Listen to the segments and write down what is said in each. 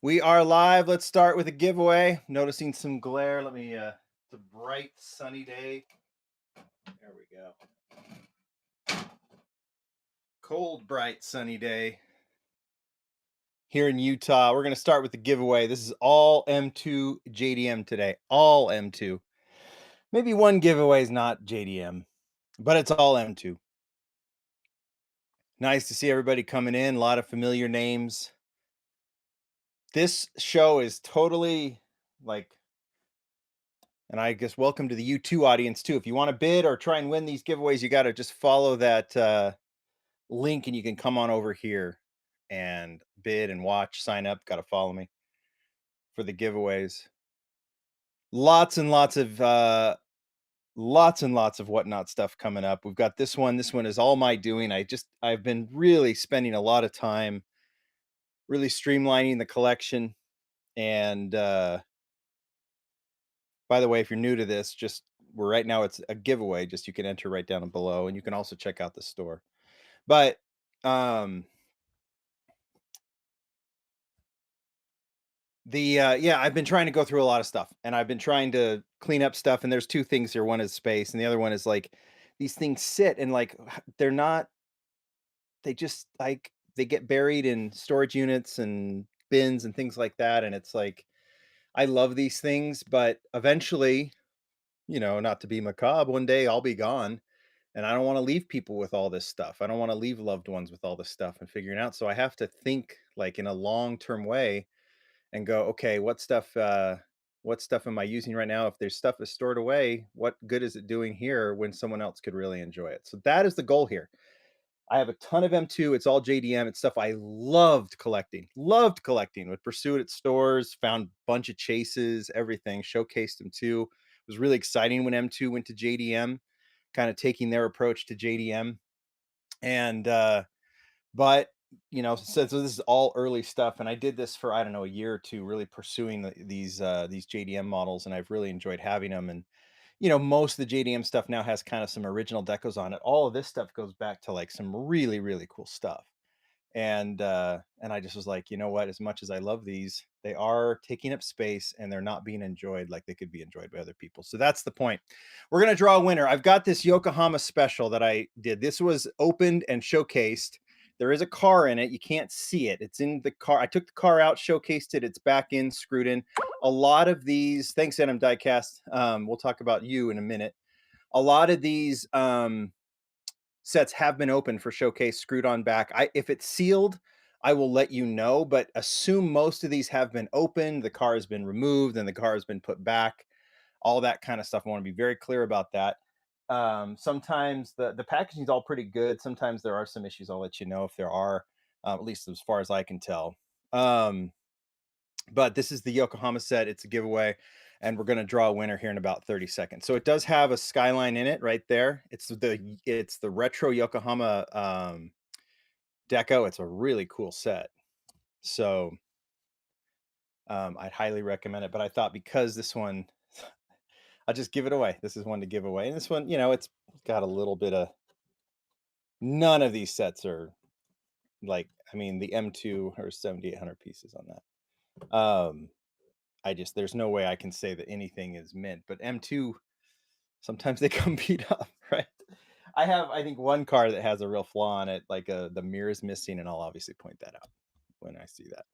We are live. Let's start with a giveaway. Noticing some glare. It's a bright sunny day. There we go. Cold, bright, sunny day here in Utah. We're going to start with the giveaway. This is all M2 JDM today. All M2. Maybe one giveaway is not JDM, but it's all M2. Nice to see everybody coming in. A lot of familiar names. This show is totally like, and I guess welcome to the U2 audience too. If you want to bid or try and win these giveaways, you got to just follow that link and you can come on over here and bid and watch, sign up. Got to follow me for the giveaways. Lots and lots of whatnot stuff coming up. We've got this one. This one is all my doing. I've been really spending a lot of time really streamlining the collection. And by the way, if you're new to this, just we're right now it's a giveaway. Just you can enter right down below, and you can also check out the store. But um yeah, I've been trying to go through a lot of stuff and I've been trying to clean up stuff, and there's two things here. One is space and the other one is like these things sit and like they're not they just like they get buried in storage units and bins and things like that, and it's like I love these things, but eventually, not to be macabre, one day I'll be gone. And I don't want to leave people with all this stuff. I don't want to leave loved ones with all this stuff and figuring out. So I have to think like in a long-term way and go, okay, what stuff am I using right now? If there's stuff is stored away, what good is it doing here when someone else could really enjoy it? So that is the goal here. I have a ton of M2. It's all JDM. It's stuff I loved collecting. Loved collecting. Would pursue it at stores, found a bunch of chases, everything, showcased them too. It was really exciting when M2 went to JDM, kind of taking their approach to JDM. And but so this is all early stuff, and I did this for I don't know a year or two, really pursuing these JDM models, and I've really enjoyed having them. And most of the JDM stuff now has kind of some original decos on it. All of this stuff goes back to like some really really cool stuff. And I just was like, you know what? As much as I love these, they are taking up space and they're not being enjoyed like they could be enjoyed by other people. So that's the point. We're gonna draw a winner. I've got this Yokohama special that I did. This was opened and showcased. There is a car in it. You can't see it. It's in the car. I took the car out, showcased it. It's back in, screwed in. A lot of these, thanks, Adam Diecast. We'll talk about you in a minute. A lot of these sets have been open for showcase, screwed on back. If it's sealed, I will let you know, but assume most of these have been opened, the car has been removed, and the car has been put back. All that kind of stuff. I want to be very clear about that. Sometimes the packaging is all pretty good. Sometimes there are some issues. I'll let you know if there are, at least as far as I can tell. Um, but this is the Yokohama set. It's a giveaway, and we're going to draw a winner here in about 30 seconds. So it does have a skyline in it right there. It's the retro Yokohama deco. It's a really cool set. So I'd highly recommend it. But I thought because this one, I'll just give it away. This is one to give away. And this one, it's got a little bit of none of these sets are like, I mean, the M2 or 7,800 pieces on that. There's no way I can say that anything is mint, but M2 sometimes they come beat up, right? I have, I think, one car that has a real flaw on it, like the mirror is missing, and I'll obviously point that out when I see that.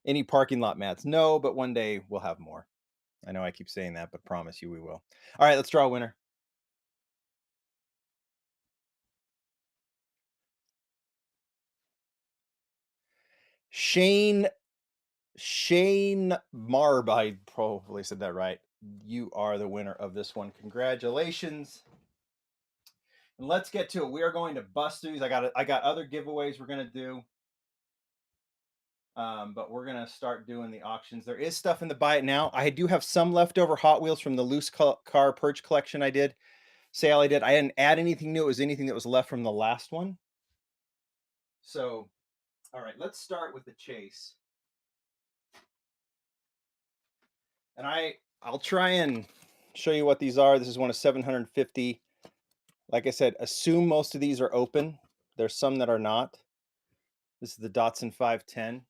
Any parking lot mats? No, but one day we'll have more. I know I keep saying that, but promise you we will. All right, let's draw a winner. Shane Shane Marb, I probably said that right. You are the winner of this one. Congratulations. And let's get to it. We are going to bust these. I got other giveaways we're gonna do. But we're gonna start doing the auctions. There is stuff in the buy it now. I do have some leftover Hot Wheels from the loose car purge collection I did. Sale I did. I didn't add anything new. It was anything that was left from the last one. So, all right, let's start with the chase. And I'll try and show you what these are. This is one of 750. Like I said, assume most of these are open. There's some that are not. This is the Datsun 510.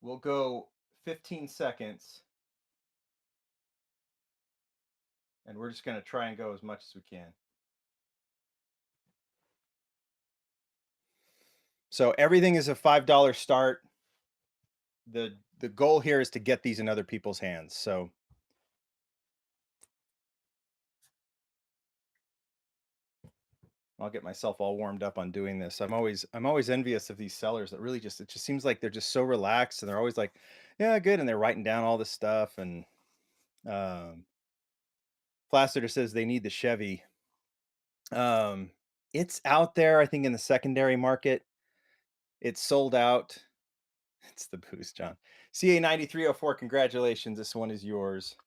we'll go 15 seconds, and we're just going to try and go as much as we can. So everything is a $5 start. The goal here is to get these in other people's hands. So I'll get myself all warmed up on doing this. I'm always envious of these sellers that really it just seems like they're just so relaxed, and they're always like, yeah, good, and they're writing down all this stuff. And um Placider says they need the Chevy. Um it's out there, I think, in the secondary market. It's sold out. It's the boost, John. CA 9304, congratulations. This one is yours.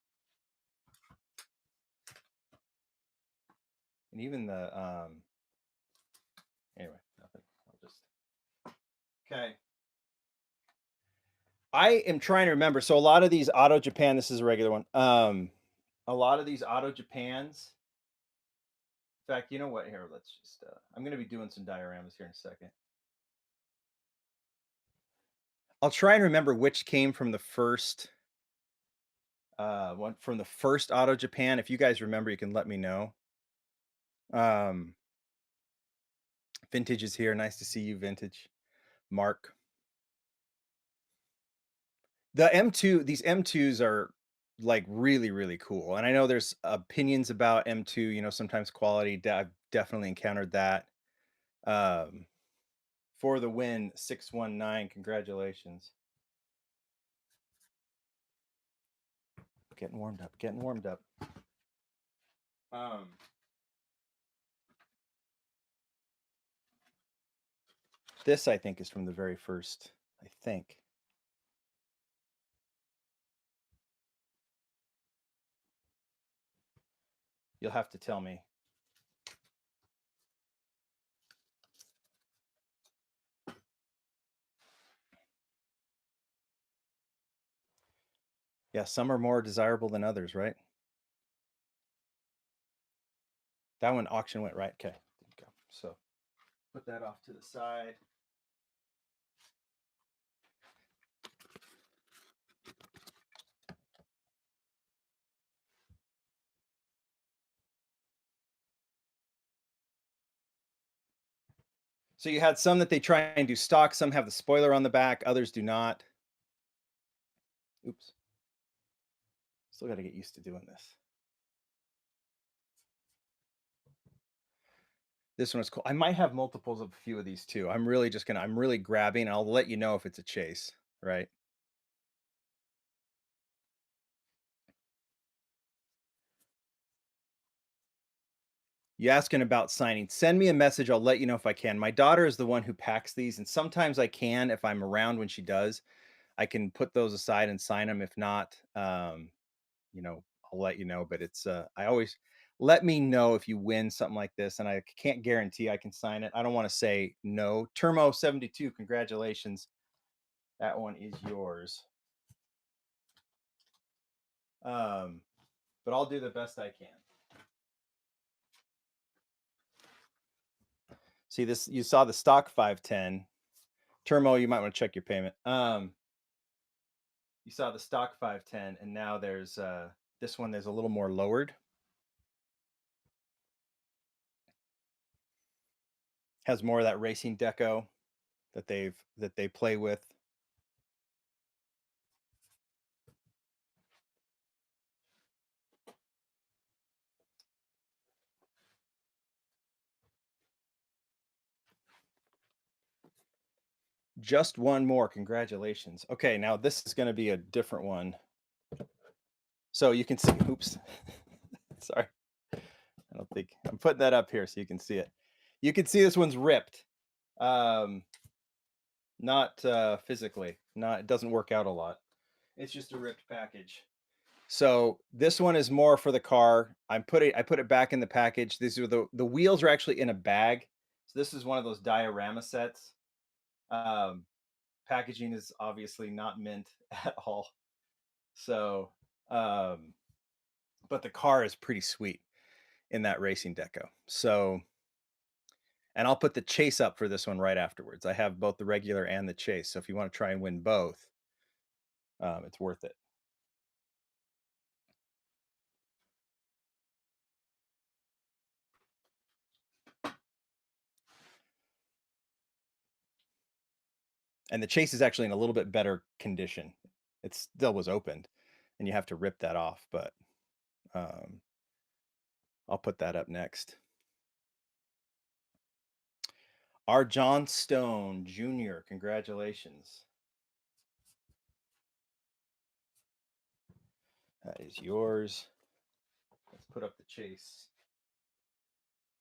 And even the anyway, nothing. I'll just okay. I am trying to remember. So a lot of these Auto Japan, this is a regular one. A lot of these Auto Japans. In fact, you know what? Here, let's just I'm gonna be doing some dioramas here in a second. I'll try and remember which came from the first one from the first Auto Japan. If you guys remember, you can let me know. Um Vintage is here. Nice to see you, Vintage. Mark. The M2, these M2s are like really, really cool. And I know there's opinions about M2, sometimes quality. I've definitely encountered that. Um, for the win, 619. Congratulations. Getting warmed up, getting warmed up. Um, this, I think, is from the very first, I think. You'll have to tell me. Yeah, some are more desirable than others, right? That one auction went right. Okay, go. So put that off to the side. So you had some that they try and do stock. Some have the spoiler on the back. Others do not. Oops. Still got to get used to doing this. This one is cool. I might have multiples of a few of these too. I'm really grabbing. I'll let you know if it's a chase, right? You asking about signing? Send me a message. I'll let you know if I can. My daughter is the one who packs these, and sometimes I can if I'm around when she does. I can put those aside and sign them. If not, I'll let you know. But it's I always let me know if you win something like this, and I can't guarantee I can sign it. I don't want to say no. Termo 72, congratulations. That one is yours. But I'll do the best I can. See this, you saw the stock 510. Termo, you might want to check your payment. You saw the stock 510, and now there's this one, there's a little more lowered. Has more of that racing deco that they play with. Just one more. Congratulations. Okay, now this is going to be a different one. So you can see, oops. Sorry. I don't think I'm putting that up here so you can see it. You can see this one's ripped. Not physically. Not, it doesn't work out a lot. It's just a ripped package. So this one is more for the car. I put it back in the package. These are the wheels are actually in a bag. So this is one of those diorama sets. Packaging is obviously not mint at all. So, but the car is pretty sweet in that racing deco. So, and I'll put the chase up for this one right afterwards. I have both the regular and the chase. So if you want to try and win both, It's worth it. And the chase is actually in a little bit better condition. It still was opened, and you have to rip that off, but um, I'll put that up next. R. John Stone Jr., congratulations. That is yours. Let's put up the chase.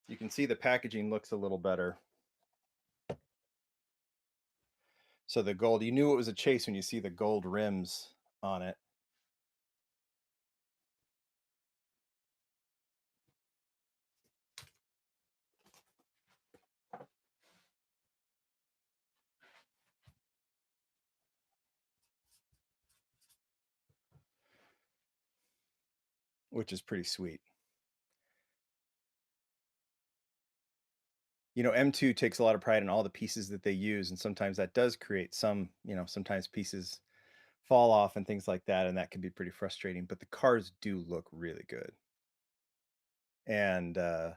You can see the packaging looks a little better. So the gold, you knew it was a chase when you see the gold rims on it. Which is pretty sweet. You know, M2 takes a lot of pride in all the pieces that they use, and sometimes that does create some, you know, sometimes pieces fall off and things like that, and that can be pretty frustrating, but the cars do look really good. And I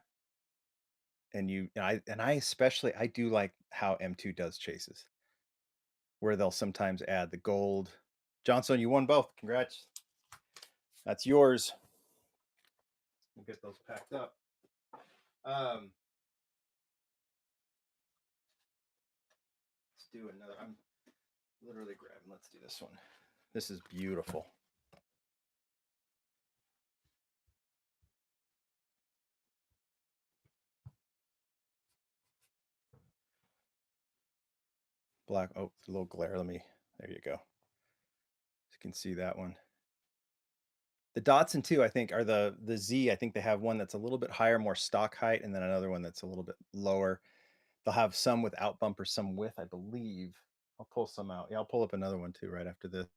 especially I do like how M2 does chases, where they'll sometimes add the gold. Johnson, you won both. Congrats. That's yours. We'll get those packed up. Let's do another. I'm literally grabbing. Let's do this one. This is beautiful. Black. Oh, a little glare. Let me. There you go. You can see that one. The Datsun too, I think, are the Z. I think they have one that's a little bit higher, more stock height, and then another one that's a little bit lower. They'll have some without bumpers, some with, I believe. I'll pull some out. Yeah, I'll pull up another one too right after this.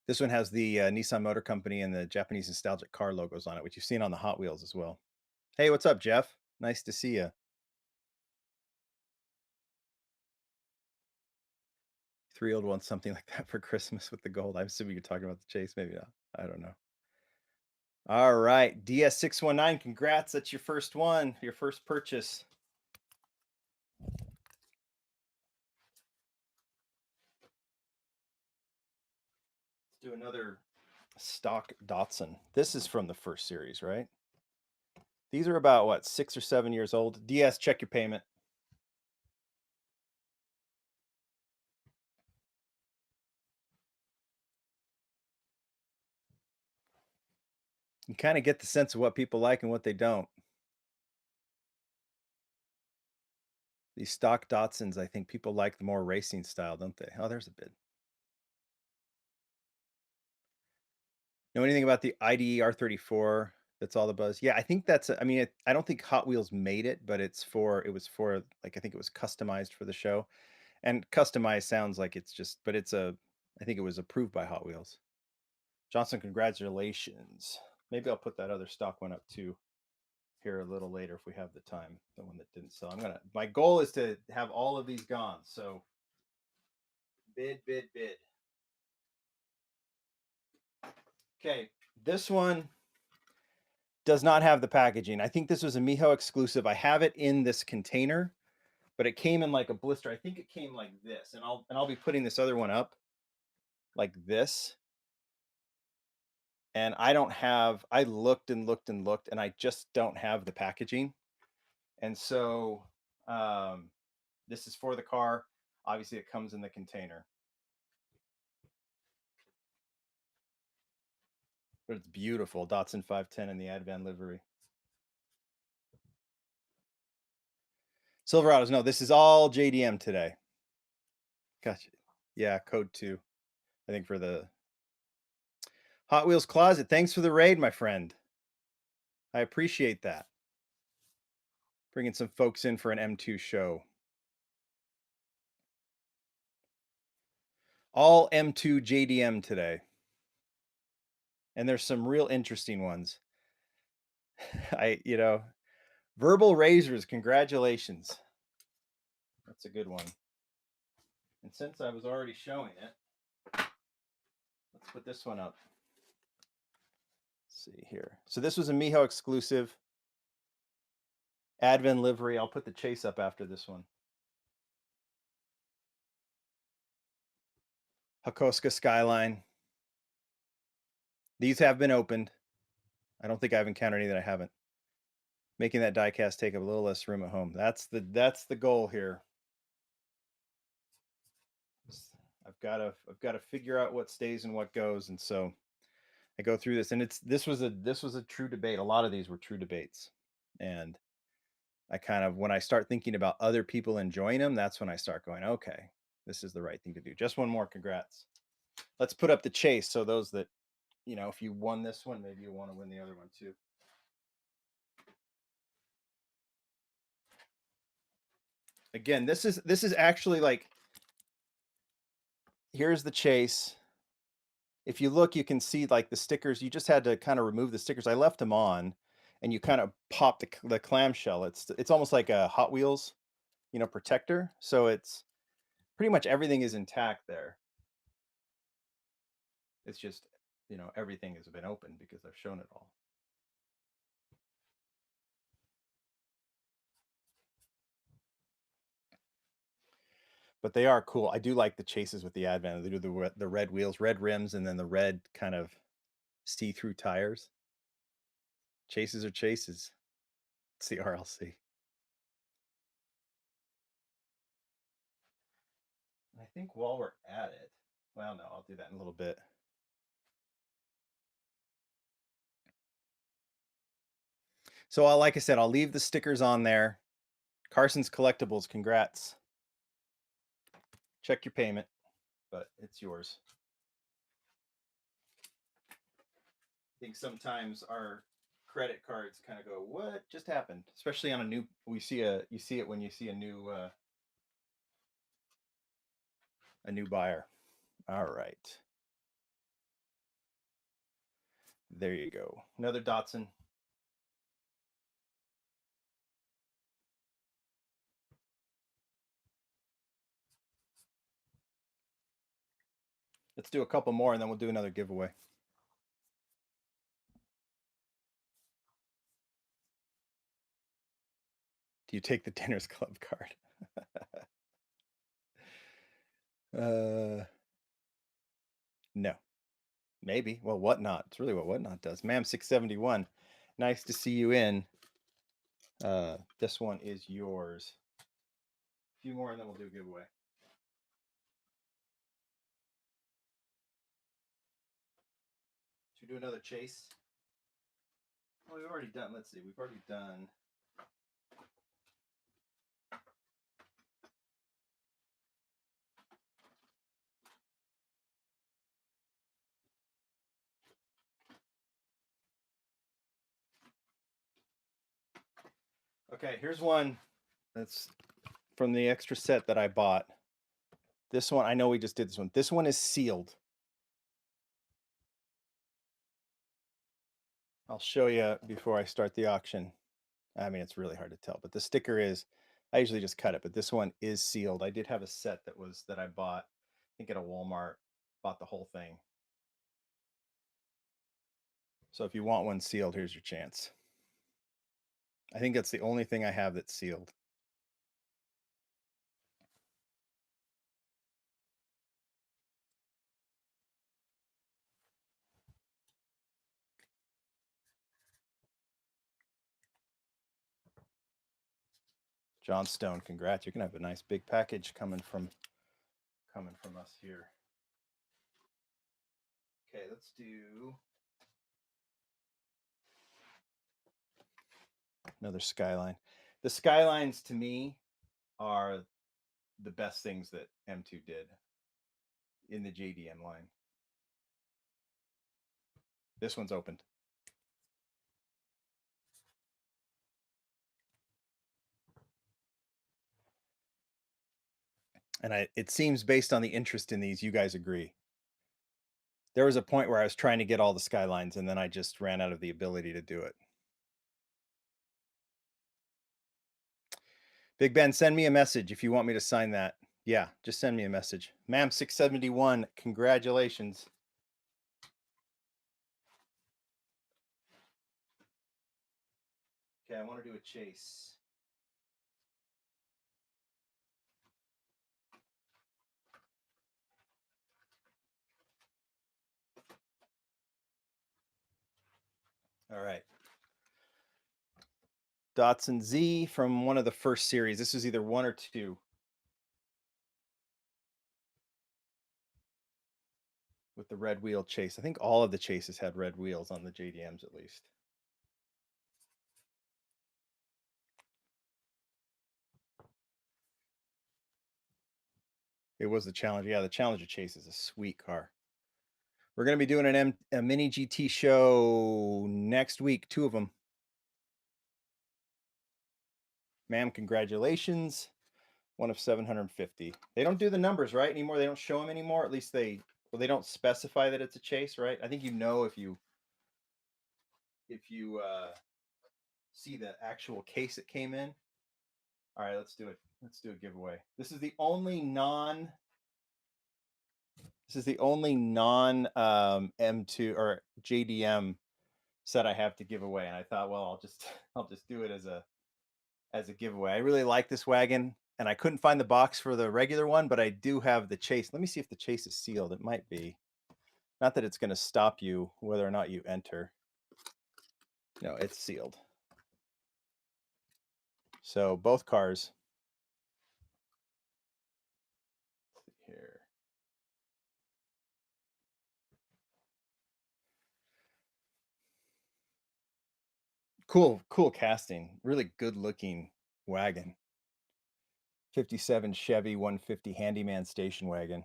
This one has the Nissan Motor Company and the Japanese nostalgic car logos on it, which you've seen on the Hot Wheels as well. Hey, what's up, Jeff? Nice to see you. 3-year-old wants something like that for Christmas with the gold. I'm assuming you're talking about the chase. Maybe not. I don't know. All right, DS619. Congrats. That's your first one, your first purchase. Let's do another stock Datsun. This is from the first series, right? These are about what, 6 or 7 years old. DS, check your payment. You kind of get the sense of what people like and what they don't. These stock Datsuns, I think people like the more racing style, don't they? Oh, there's a bid. Know anything about the IDE R34? That's all the buzz. Yeah, I think that's. I mean, I don't think Hot Wheels made it, but it was for like I think it was customized for the show, and customized sounds like it's just, but it's a. I think it was approved by Hot Wheels. Johnson, congratulations. Maybe I'll put that other stock one up too here a little later if we have the time. The one that didn't sell. My goal is to have all of these gone. So bid, bid, bid. Okay, this one does not have the packaging. I think this was a Miho exclusive. I have it in this container, but it came in like a blister. I think it came like this, and I'll be putting this other one up like this. And I don't have. I looked and looked and looked, and I just don't have the packaging. And so this is for the car. Obviously, it comes in the container. But it's beautiful. Datsun 510 in the Advan livery. Silverados, no, this is all JDM today. Gotcha. Yeah, code 2. I think for the Hot Wheels Closet. Thanks for the raid, my friend. I appreciate that. Bringing some folks in for an M2 show. All M2 JDM today. And there's some real interesting ones. Verbal Razors, congratulations. That's a good one. And since I was already showing it, Let's put this one up. Let's see here. So this was a Miho exclusive. Advent livery. I'll put the chase up after this one. Hakoska Skyline. These have been opened. I don't think I've encountered any that I haven't. Making that diecast take up a little less room at home. That's the goal here. I've got to figure out what stays and what goes, and so I go through this, and this was a true debate. A lot of these were true debates, and I kind of, when I start thinking about other people enjoying them, that's when I start going, okay, this is the right thing to do. Just one more, congrats. Let's put up the chase, so those that, if you won this one, maybe you want to win the other one too. Again, this is actually like, here's the chase. If you look, you can see like the stickers. You just had to kind of remove the stickers. I left them on, and you kind of pop the clamshell. It's almost like a Hot Wheels, protector. So it's pretty much everything is intact there. It's just, everything has been opened because I've shown it all. But they are cool. I do like the chases with the Advent. They do the red wheels, red rims, and then the red kind of see-through tires. Chases are chases. It's the RLC. I think while we're at it, well, no, I'll do that in a little bit. So, like I said, I'll leave the stickers on there. Carson's Collectibles, congrats. Check your payment, but it's yours. I think sometimes our credit cards kind of go, what just happened? Especially on a new, you see it when you see a new buyer. All right. There you go. Another Datsun. Let's do a couple more and then we'll do another giveaway. Do you take the Dinners Club card? No. Maybe. Well, Whatnot. It's really what Whatnot does. Ma'am 671. Nice to see you in. This one is yours. A few more and then we'll do a giveaway. Should we do another chase? Oh, we've already done. Let's see. We've already done. Okay, here's one that's from the extra set that I bought. This one, I know we just did this one. This one is sealed. I'll show you before I start the auction. I mean, it's really hard to tell, but the sticker is, I usually just cut it, but this one is sealed. I did have a set that I bought, I think at a Walmart, bought the whole thing. So if you want one sealed, here's your chance. I think that's the only thing I have that's sealed. John Stone, congrats. You're gonna have a nice big package coming from us here. Okay, let's do another Skyline. The Skylines to me are the best things that M2 did in the JDM line. This one's opened. And it seems based on the interest in these, you guys agree. There was a point where I was trying to get all the Skylines and then I just ran out of the ability to do it. Big Ben, send me a message if you want me to sign that. Yeah, just send me a message. Ma'am 671, congratulations. Okay, I want to do a chase. All right. Datsun Z from one of the first series. This is either 1 or 2. With the red wheel chase. I think all of the chases had red wheels on the JDMs at least. It was the Challenger. Yeah, the Challenger chase is a sweet car. We're going to be doing a mini GT show next week, 2 of them. Ma'am, congratulations. 1 of 750. They don't do the numbers right anymore. They don't show them anymore. At least they don't specify that it's a chase, right? I think you know if you see the actual case it came in. All right, let's do it. Let's do a giveaway. This is the only non M2 or JDM set I have to give away, and I thought, well, I'll just do it as a giveaway. I really like this wagon, and I couldn't find the box for the regular one, but I do have the chase. Let me see if the chase is sealed. It might be. Not that it's going to stop you whether or not you enter. No, it's sealed. So both cars. Let's see here. Cool casting. Really good looking wagon. 57 Chevy 150 handyman station wagon.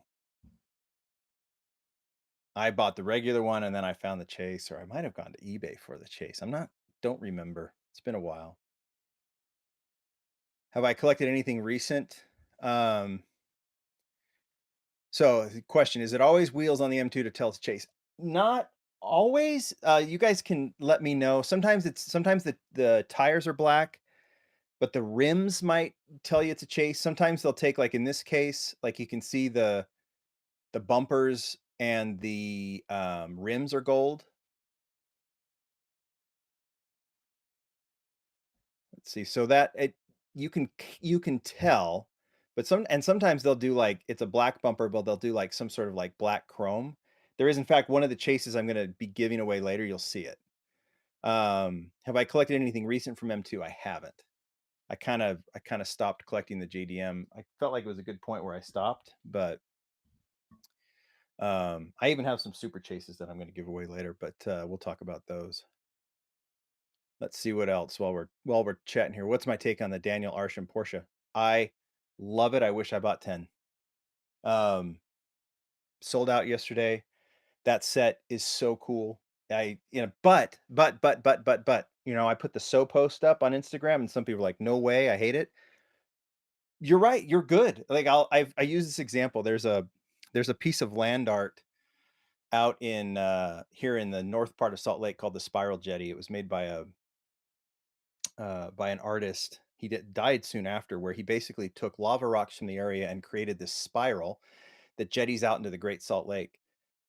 I bought the regular one and then I found the chase, or I might have gone to eBay for the chase. Don't remember. It's been a while. Have I collected anything recent? So the question, is it always wheels on the M2 to tell it's chase? Not always. You guys can let me know. Sometimes the tires are black, but the rims might tell you it's a chase. Sometimes they'll take, like in this case, like you can see the bumpers and the rims are gold. Let's see. So that you can tell, but sometimes they'll do like it's a black bumper, but they'll do like some sort of like black chrome. There is in fact one of the chases I'm going to be giving away later. You'll see it. Have I collected anything recent from M2? I haven't. I kind of stopped collecting the JDM. I felt like it was a good point where I stopped, but I even have some super chases that I'm going to give away later, but we'll talk about those. Let's see what else while we're chatting here. What's my take on the Daniel Arsham Porsche? I love it. I wish I bought 10. Sold out yesterday. That set is so cool. But, I put the so post up on Instagram and some people are like, no way, I hate it. You're right. You're good. Like I use this example. There's a piece of land art out in here in the north part of Salt Lake called the Spiral Jetty. It was made by an artist. He died soon after, where he basically took lava rocks from the area and created this spiral that jetties out into the Great Salt Lake.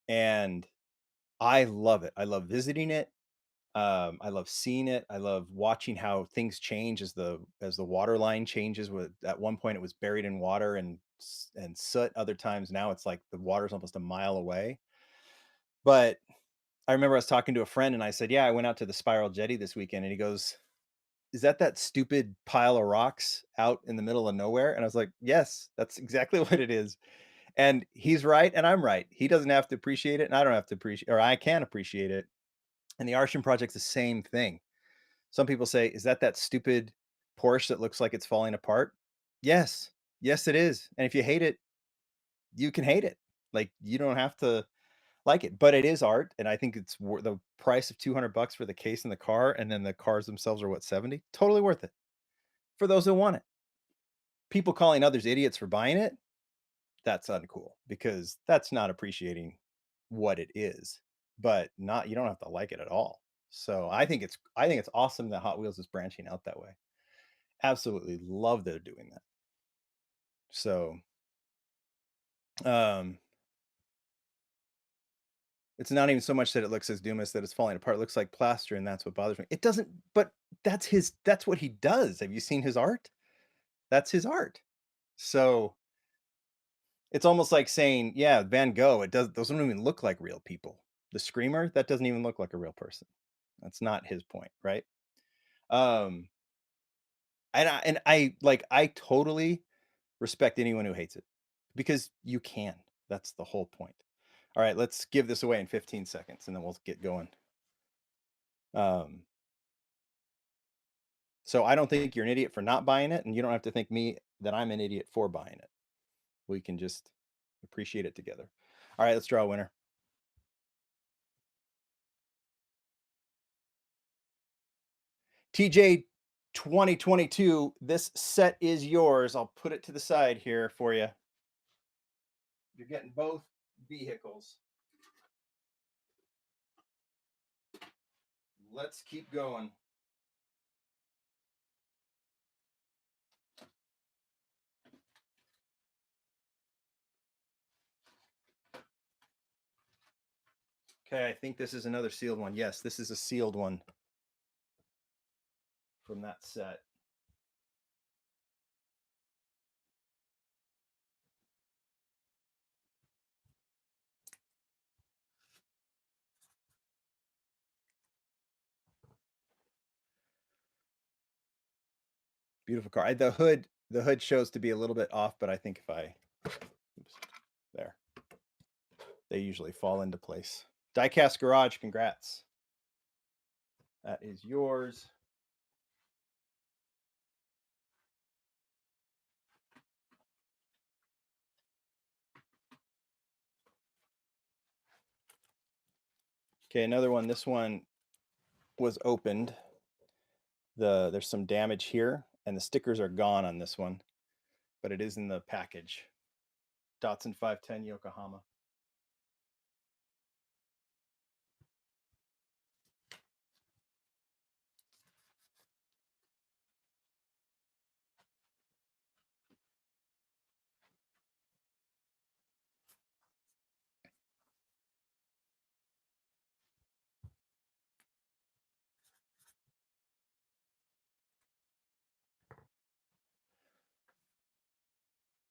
And I love it. I love visiting it. I love seeing it. I love watching how things change as the water line changes. At one point it was buried in water and soot. Other times now it's like the water's almost a mile away. But I remember I was talking to a friend and I said, "Yeah, I went out to the Spiral Jetty this weekend." And he goes, "Is that stupid pile of rocks out in the middle of nowhere?" And I was like, "Yes, that's exactly what it is." And he's right and I'm right. He doesn't have to appreciate it and I don't have to appreciate, or I can appreciate it. And the Arsham Project's the same thing. Some people say, "Is that stupid Porsche that looks like it's falling apart?" Yes. Yes, it is. And if you hate it, you can hate it. Like, you don't have to like it, but it is art, and I think it's the price of $200 for the case and the car, and then the cars themselves are what, 70? Totally worth it for those who want it. People calling others idiots for buying it, that's uncool because that's not appreciating what it is. But not you don't have to like it at all. So I think it's awesome that Hot Wheels is branching out that way. Absolutely love they're doing that. So it's not even so much that it looks as Dumas that it's falling apart. It looks like plaster, and that's what bothers me. It doesn't, but that's what he does. Have you seen his art? That's his art. So it's almost like saying, yeah, Van Gogh, it those don't even look like real people. The screamer, that doesn't even look like a real person. That's not his point, right? Um, and I like I totally respect anyone who hates it because you can. That's the whole point. All right, let's give this away in 15 seconds and then we'll get going. Um, so I don't think you're an idiot for not buying it, and you don't have to think me that I'm an idiot for buying it. We can just appreciate it together. All right, let's draw a winner. TJ 2022, this set is yours. I'll put it to the side here for you. You're getting both vehicles. Let's keep going. Okay, I think this is another sealed one. Yes, this is a sealed one from that set. Beautiful car. The hood shows to be a little bit off, but I think if I oops, there, they usually fall into place. Diecast Garage, congrats. That is yours. Okay, another one. This one was opened. There's some damage here, and the stickers are gone on this one, but it is in the package. Datsun 510 Yokohama.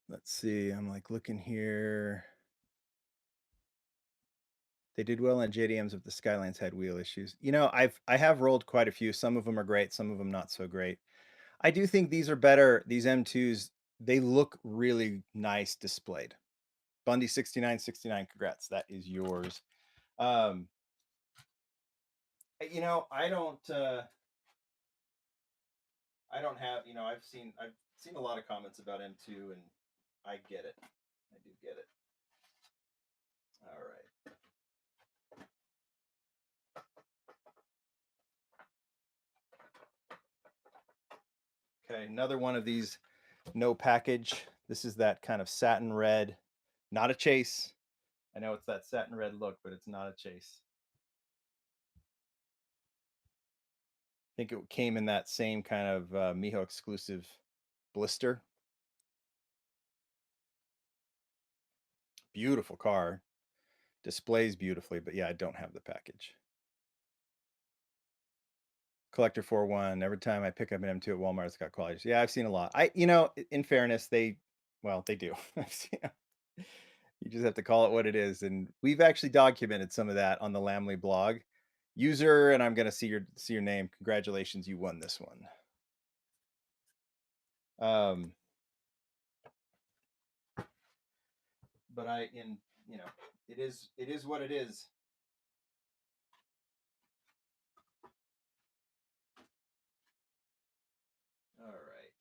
Let's see. I'm like looking here. They did well on JDMs if the Skylines had wheel issues. I have rolled quite a few. Some of them are great, some of them not so great. I do think these are better. These M2s, they look really nice displayed. Bundy 6969, congrats. That is yours. Um, I don't have, I've seen a lot of comments about M2 and I get it. I do get it. All right. Okay, another one of these no package. This is that kind of satin red, not a chase. I know it's that satin red look, but it's not a chase. I think it came in that same kind of Miho exclusive blister. Beautiful car. Displays beautifully, but yeah, I don't have the package. Collector 41. Every time I pick up an M2 at Walmart, it's got quality. Yeah, I've seen a lot. In fairness, they do. You just have to call it what it is. And we've actually documented some of that on the Lamley blog. User, and I'm gonna see your name. Congratulations, you won this one. But it is what it is. All right.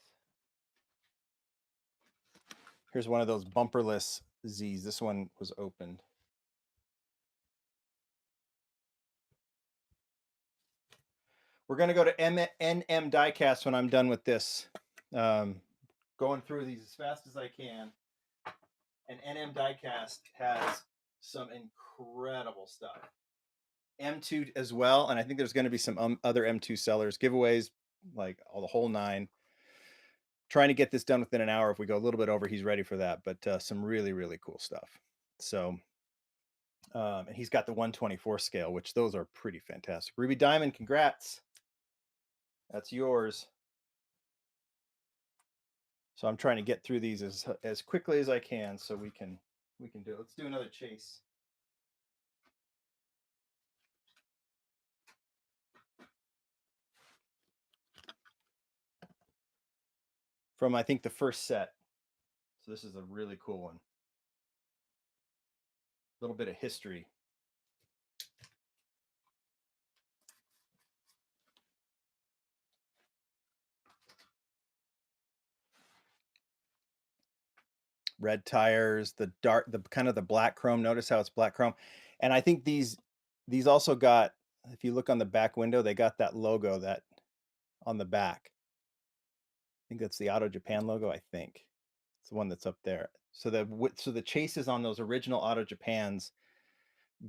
Here's one of those bumperless Z's. This one was opened. We're going to go to NM Diecast when I'm done with this. Going through these as fast as I can. And NM Diecast has some incredible stuff. M2 as well, and I think there's going to be some other M2 sellers, giveaways, like all the whole nine. Trying to get this done within an hour. If we go a little bit over, he's ready for that. But some really, really cool stuff. So, and he's got the 124 scale, which those are pretty fantastic. Ruby Diamond, congrats. That's yours. So I'm trying to get through these as quickly as I can so we can do it. Let's do another chase. From I think the first set. So this is a really cool one. A little bit of history. Red tires, the kind of the black chrome. Notice how it's black chrome. And I think these also got, if you look on the back window, they got that logo that on the back. I think that's the Auto Japan logo, I think. It's the one that's up there. So the chases on those original Auto Japans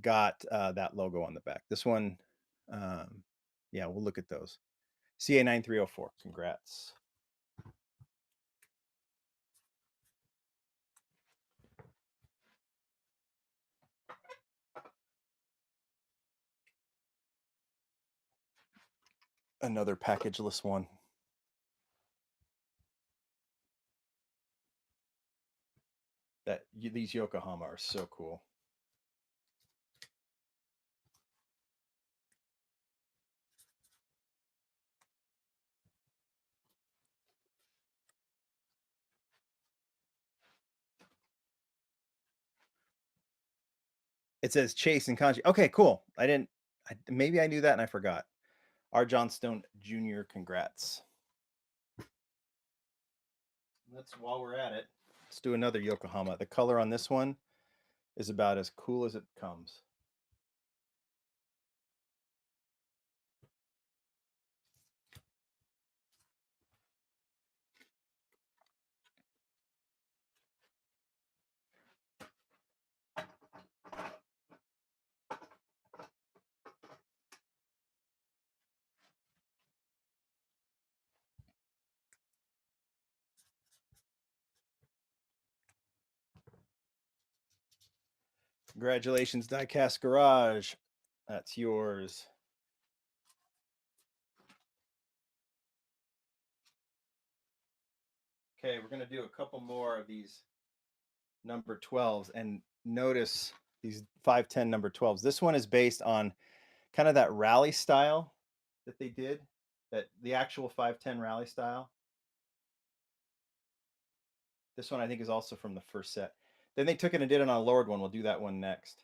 got that logo on the back. This one, yeah, we'll look at those. CA9304, congrats. Another packageless one. These Yokohama are so cool. It says Chase and Kanji. Okay, cool. Maybe I knew that and I forgot. R. Johnstone Jr., congrats. While we're at it, let's do another Yokohama. The color on this one is about as cool as it comes. Congratulations, Diecast Garage. That's yours. Okay, we're going to do a couple more of these number 12s, and notice these 510 number 12s. This one is based on kind of that rally style that they did, that the actual 510 rally style. This one I think is also from the first set. Then they took it and did it on a lowered one. We'll do that one next.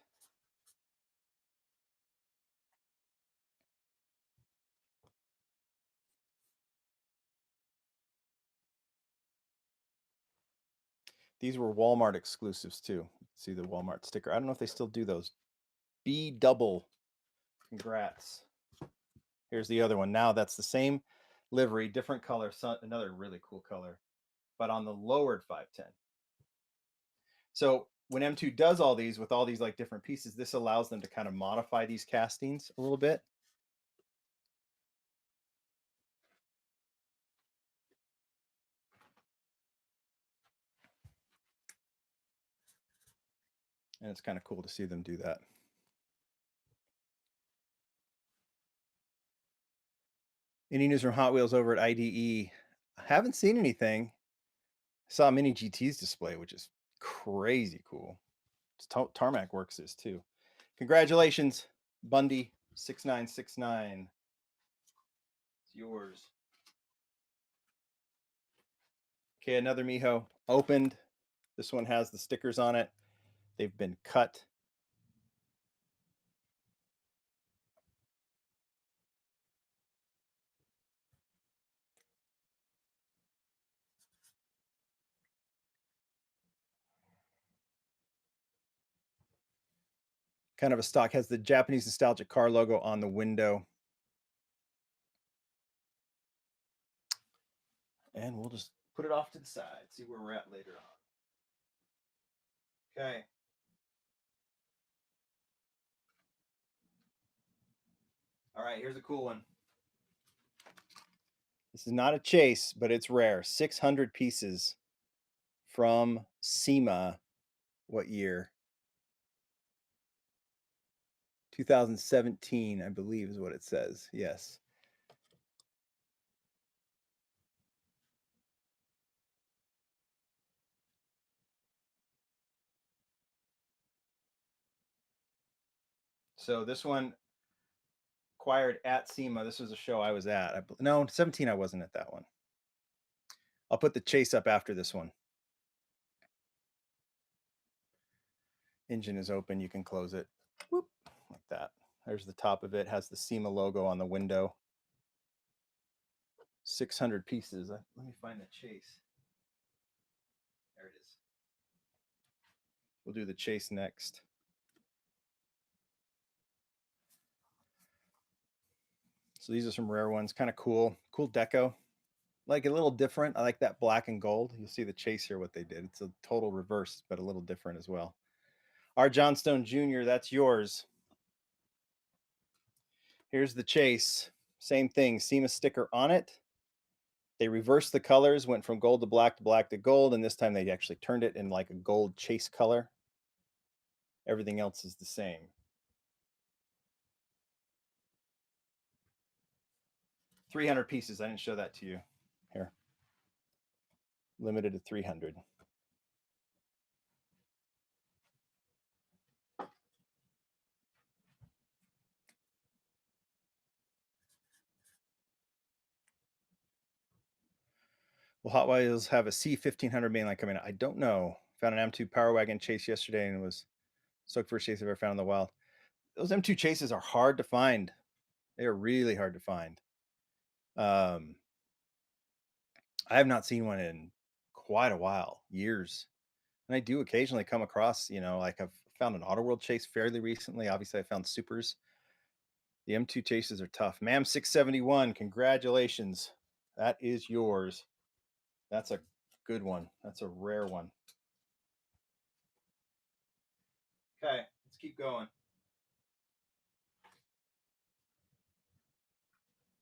These were Walmart exclusives too. See the Walmart sticker. I don't know if they still do those. B double. Congrats. Here's the other one. Now that's the same livery, different color, another really cool color, but on the lowered 510. So when M2 does all these with all these like different pieces, this allows them to kind of modify these castings a little bit. And it's kind of cool to see them do that. Any news from Hot Wheels over at IDE? I haven't seen anything. I saw Mini GT's display, which is crazy cool. Tarmac Works is too. Congratulations, Bundy 6969. It's yours. Okay, another Miho opened. This one has the stickers on it. They've been cut. Kind of a stock, has the Japanese nostalgic car logo on the window. And we'll just put it off to the side, see where we're at later on. Okay. All right, here's a cool one. This is not a chase, but it's rare. 600 pieces from SEMA. What year? 2017, I believe is what it says. Yes. So this one acquired at SEMA. This was a show I was at. No, 17 I wasn't at that one. I'll put the chase up after this one. Engine is open. You can close it. Whoop, like that. There's the top of it. Has the SEMA logo on the window. 600 pieces. Let me find the chase. There it is. We'll do the chase next. So these are some rare ones. Kind of cool. Cool deco. Like a little different. I like that black and gold. You'll see the chase here, what they did. It's a total reverse, but a little different as well. R. Johnstone Jr., that's yours. Here's the chase. Same thing. SEMA sticker on it. They reversed the colors, went from gold to black to gold, and this time they actually turned it in like a gold chase color. Everything else is the same. 300 pieces. I didn't show that to you. Here. Limited to 300. Will Hot Wheels have a C1500 mainline coming? I don't know. Found an M2 Power Wagon chase yesterday and was soaked first chase I've ever found in the wild. Those M2 chases are hard to find. They are really hard to find. I have not seen one in quite a while, years. And I do occasionally come across, like I've found an Auto World chase fairly recently. Obviously, I found supers. The M2 chases are tough. Mam 671, congratulations. That is yours. That's a good one. That's a rare one. Okay, let's keep going.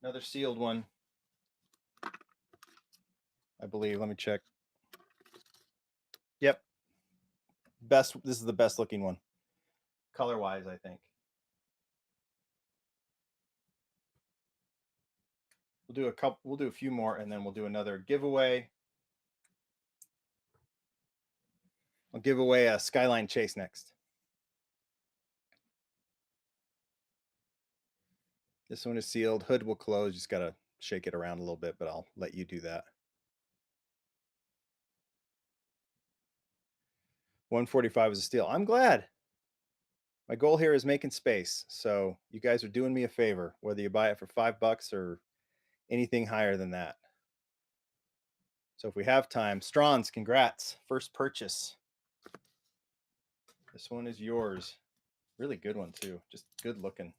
Another sealed one, I believe. Let me check. Yep. Best. This is the best looking one, color wise, I think. We'll do a couple. We'll do a few more, and then we'll do another giveaway. I'll give away a Skyline Chase next. This one is sealed. Hood will close. Just gotta shake it around a little bit, but I'll let you do that. 145 is a steal. I'm glad. My goal here is making space. So you guys are doing me a favor, whether you buy it for $5 or anything higher than that. So if we have time, Strons, congrats. First purchase. This one is yours. Really good one too. Just good looking.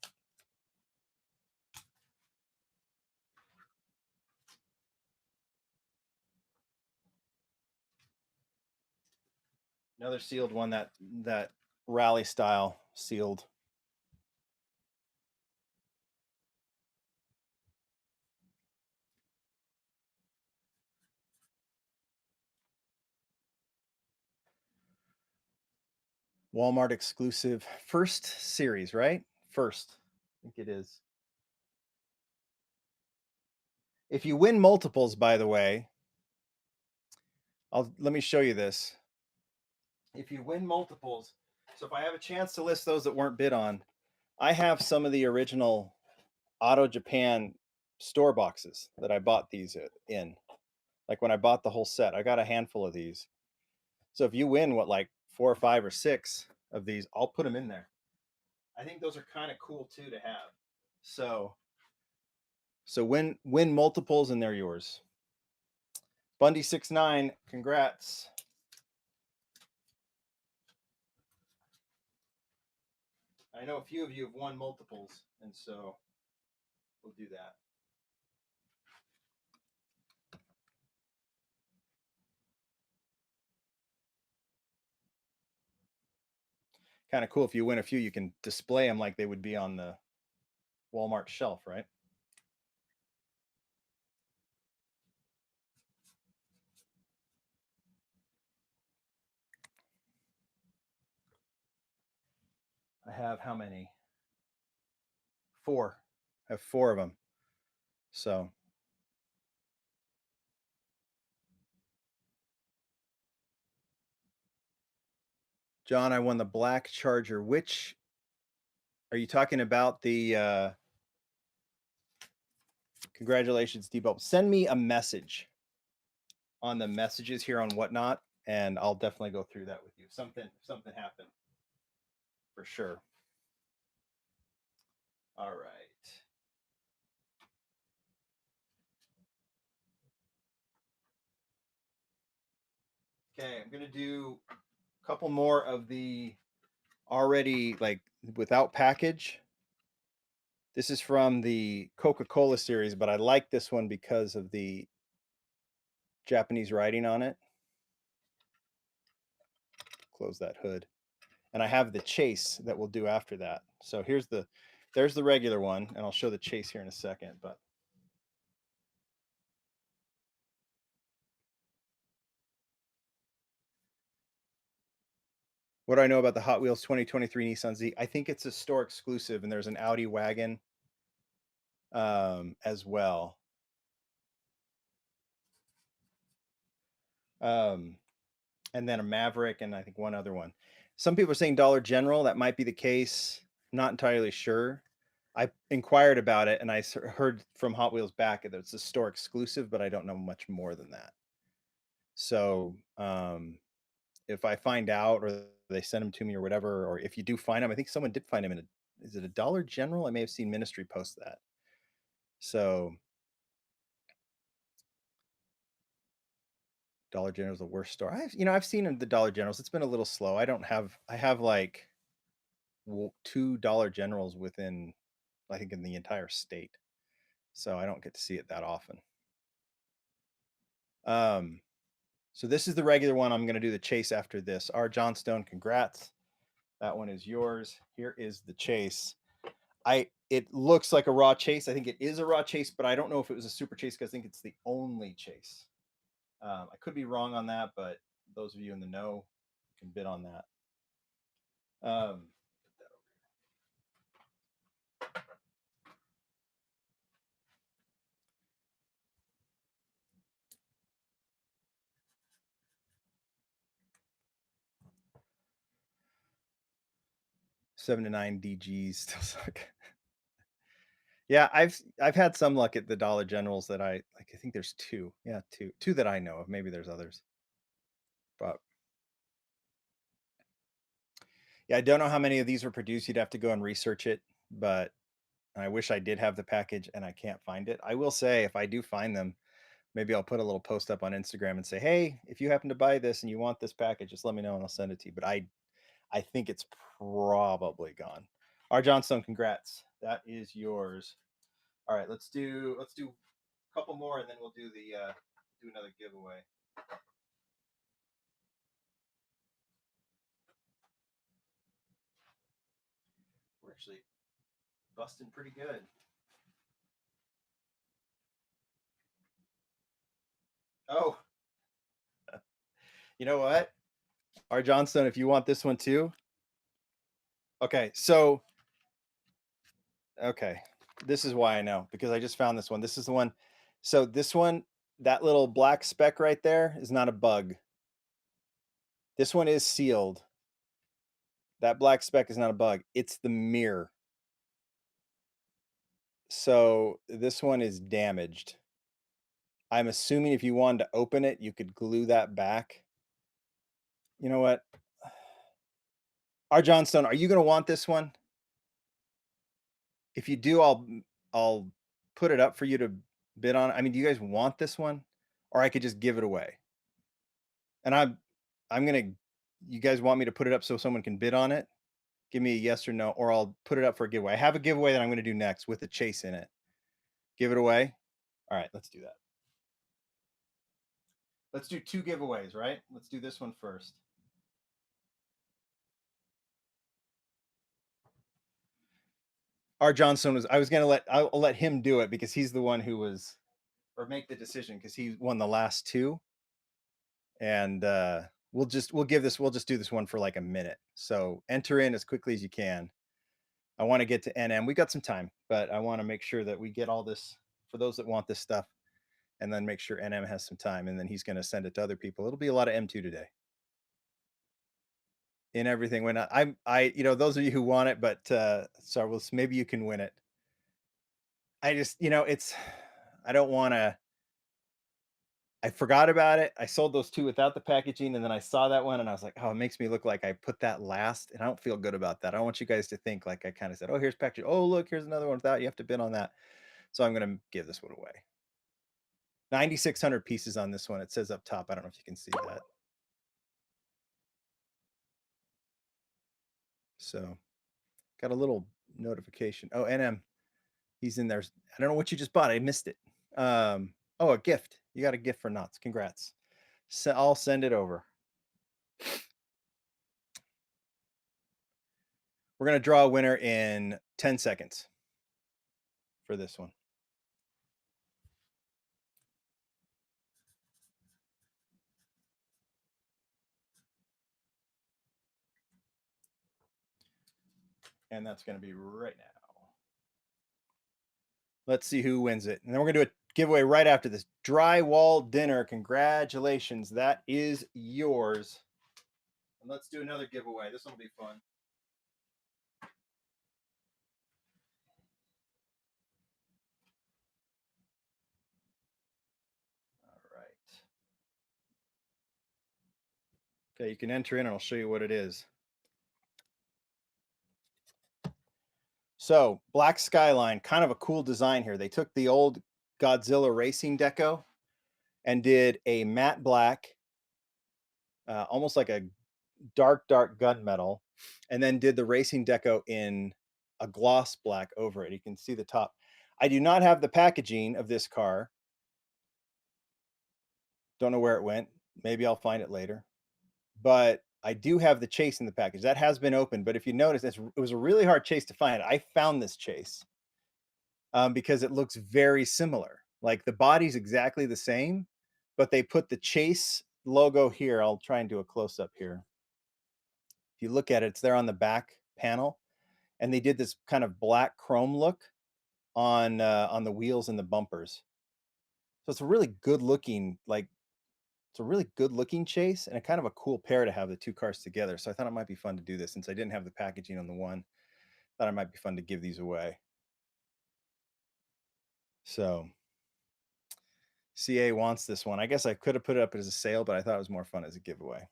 Another sealed one, that rally style sealed. Walmart exclusive first series, right? First, I think it is. If you win multiples, by the way, let me show you this. If you win multiples, so if I have a chance to list those that weren't bid on, I have some of the original Auto Japan store boxes that I bought these in. Like when I bought the whole set, I got a handful of these. So if you win like 4 or 5 or 6 of these, I'll put them in there. I think those are kind of cool too to have. So win multiples and they're yours. Bundy 69, congrats. I know a few of you have won multiples, and so we'll do that. Kind of cool. If you win a few, you can display them like they would be on the Walmart shelf, right? I have how many? 4. I have 4 of them. So John, I won the black Charger. Which Are you talking about the congratulations, Depot? Send me a message on the messages here on Whatnot, and I'll definitely go through that with you. Something happened for sure. All right. Okay, I'm gonna do a couple more of the already like without package. This is from the Coca-Cola series, but I like this one because of the Japanese writing on it. Close that hood. And I have the chase that we'll do after that. So there's the regular one, and I'll show the chase here in a second. But what do I know about the Hot Wheels 2023 Nissan Z? I think it's a store exclusive, and there's an Audi wagon as well. Um, and then a Maverick, and I think one other one. Some people are saying Dollar General. That might be the case. Not entirely sure. I inquired about it, and I heard from Hot Wheels back that it's a store exclusive, but I don't know much more than that. So if I find out, or they send them to me, or whatever, or if you do find them, I think someone did find them in a. Is it a Dollar General? I may have seen Ministry post that. So Dollar General is the worst store. I've seen the Dollar Generals. It's been a little slow. I have like two Dollar Generals within, I think, in the entire state. So I don't get to see it that often. Um, so this is the regular one. I'm going to do the chase after this. R. Johnstone, congrats. That one is yours. Here is the chase. It looks like a raw chase. I think it is a raw chase, but I don't know if it was a super chase because I think it's the only chase. I could be wrong on that, but those of you in the know can bid on that. 7 to 9 DGs still suck. Yeah, I've had some luck at the Dollar Generals that I like. I think there's two. Yeah, two that I know of. Maybe there's others, but yeah, I don't know how many of these were produced. You'd have to go and research it, but I wish I did have the package and I can't find it. I will say if I do find them, maybe I'll put a little post up on Instagram and say, "Hey, if you happen to buy this and you want this package, just let me know and I'll send it to you." But I think it's probably gone. R. Johnstone, congrats. That is yours. All right, let's do a couple more and then we'll do another giveaway. We're actually busting pretty good. Oh, you know what? R. Johnstone, if you want this one too. Okay, so okay. This is why I know because I just found this one. This is the one. So this one, that little black speck right there is not a bug. This one is sealed. That black speck is not a bug. It's the mirror. So this one is damaged. I'm assuming if you wanted to open it, you could glue that back. You know what? R. Johnstone, are you going to want this one? If you do, I'll put it up for you to bid on. I mean, do you guys want this one, or I could just give it away? And I'm gonna. You guys want me to put it up so someone can bid on it? Give me a yes or no, or I'll put it up for a giveaway. I have a giveaway that I'm going to do next with a chase in it. Give it away. All right, let's do that. Let's do two giveaways, right? Let's do this one first. R. Johnstone was. I was gonna let. I'll let him do it because he's the one who was, or make the decision because he won the last two, and we'll just do this one for like a minute. So enter in as quickly as you can. I want to get to NM. We got some time, but I want to make sure that we get all this for those that want this stuff, and then make sure NM has some time, and then he's going to send it to other people. It'll be a lot of M2 today. in everything when those of you who want it, but so maybe you can win it. I just, it's I don't want to. I forgot about it. I sold those two without the packaging, and then I saw that one, and I was like, "Oh, it makes me look like I put that last," and I don't feel good about that. I don't want you guys to think like I kind of said, "Oh, here's packaging. Oh, look, here's another one without. You have to bid on that." So I'm gonna give this one away. 9,600 pieces on this one. It says up top. I don't know if you can see that. So got a little notification. Oh, NM, he's in there. I don't know what you just bought. I missed it. Oh, a gift. You got a gift for Knots. Congrats. So I'll send it over. We're gonna draw a winner in 10 seconds for this one. And that's gonna be right now. Let's see who wins it. And then we're gonna do a giveaway right after this. Drywall dinner. Congratulations. That is yours. And let's do another giveaway. This will be fun. All right. Okay, you can enter in and I'll show you what it is. So, Black Skyline, kind of a cool design here. They took the old Godzilla racing deco and did a matte black, almost like a dark gunmetal, and then did the racing deco in a gloss black over it. You can see the top. I do not have the packaging of this car. Don't know where it went. Maybe I'll find it later. But I do have the chase in the package. That has been opened. But if you notice, it was a really hard chase to find. I found this chase because it looks very similar. Like the body's exactly the same, but they put the chase logo here. I'll try and do a close up here. If you look at it, it's there on the back panel, and they did this kind of black chrome look on the wheels and the bumpers. So it's a really good looking it's a really good looking chase and a kind of a cool pair to have the two cars together. So I thought it might be fun to do this since I didn't have the packaging on the one. Thought it might be fun to give these away. So CA wants this one. I guess I could have put it up as a sale, but I thought it was more fun as a giveaway.